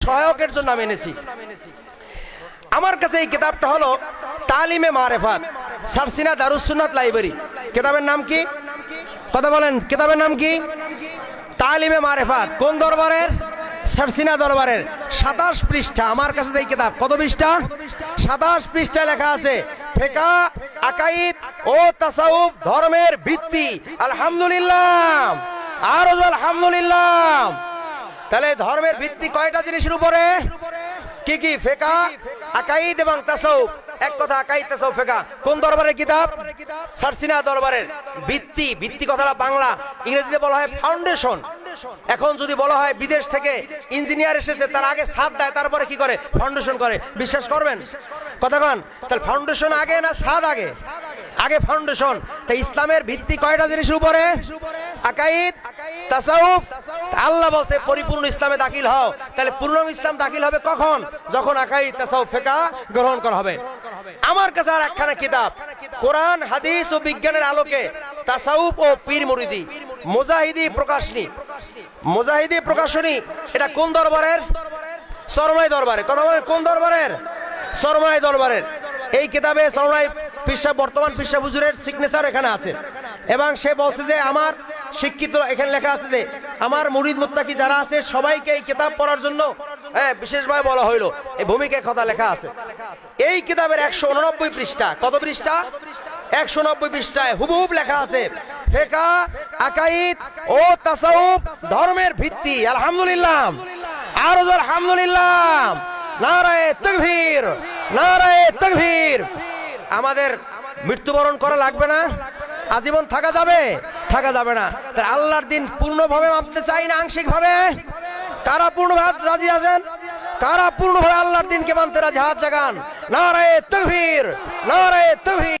সহায়কের জন্য আমি এনেছি। আমার কাছে এই কিতাবটা হলো তালিমে মারেফাত, সারসিনা দারুস সুন্নাত লাইব্রেরি। কিতাবের নাম কি? কথা বলেন, কিতাবের নাম কি? তালিমে মারেফাত। কোন দরবারের? সারসিনা দরবারের। 27 পৃষ্ঠা আমার কাছে এই কিতাব। কত পৃষ্ঠা? 27 পৃষ্ঠায় লেখা আছে ফিকহ, আকাইদ ও তাসাউফ, ধর্মের ভিত্তি। আলহামদুলিল্লাহ, আর আলহামদুলিল্লাহ। তাহলে ধর্মের ভিত্তি কয়টা জিনিসের উপরে? কি কি? ফিকহ, আকাইদ এবং তাসাউফ। এক কথা, আকাইদ, তাসাউফ, ফিকহ। কোন দরবারের কিতাব? সারসিনা দরবারের। ভিত্তি, ভিত্তি কথাটা বাংলা, ইংরেজিতে বলা হয় ফাউন্ডেশন। এখন যদি বলা হয় বিদেশ থেকে ইঞ্জিনিয়ার এসেছে, তার আগে ছাদ দেয়, তারপরে কি করে? ফাউন্ডেশন করে। বিশ্বাস করবেন? কথা কন। তাহলে ফাউন্ডেশন আগে না ছাদ আগে? আগে ফাউন্ডেশন। তাই ইসলামের ভিত্তি কয়টা জিনিসের উপরে? আকাইদ, তাসাউফ। আল্লাহ বলছে পরিপূর্ণ ইসলামে দাখিল হও। তাহলে পূর্ণ ইসলাম দাখিল হবে কখন? যখন আকাইদ, তাসাউফ, ফিকহ গ্রহণ করা হবে। আমার কাছে আর একখানা কিতাব, কোরআন, হাদিস ও বিজ্ঞানের আলোকে তাসাউফ ও পীর মুরিদি, মুজাহিদি প্রকাশনী। মুজাহিদি প্রকাশনী। এটা কোন দরবারের? সরমাই দরবারে। কোন দরবারের? সরমাই দরবারের। এই কিতাবে সরমাই পৃষ্ঠা, বর্তমান পৃষ্ঠা হুজুরের সিগনেচার এখানে আছে। এবং সে বলছে যে আমার শিক্ষিত, এখানে লেখা আছে যে আমার মুরিদ মুত্তাকি যারা আছে সবাইকে এই কিতাব পড়ার জন্য বিশেষভাবে বলা হইলো। এই ভূমিকায় কথা লেখা আছে। এই কিতাবের 189 পৃষ্ঠা। কত পৃষ্ঠা? 190 পৃষ্ঠায় হুবহুব লেখা আছে ফিকহ, আকাইদ ও তাসাউফ, ধর্মের ভিত্তি। আলহামদুলিল্লাহ, আর আলহামদুলিল্লাহ। নারায়ে তাকবীর, নারায়ে তাকবীর। আমাদের মৃত্যুবরণ করা লাগবে না? আজীবন থাকা যাবে? থাকা যাবে না। আল্লাহর দিন পূর্ণভাবে মানতে চাই না আংশিকভাবে? কারা পূর্ণভাবে রাজি আছেন? কারা পূর্ণভাবে আল্লাহর দিনকে মানতে রাজি? হাত জাগান। নারায়ে তাকবীর, নারায়ে তাকবীর।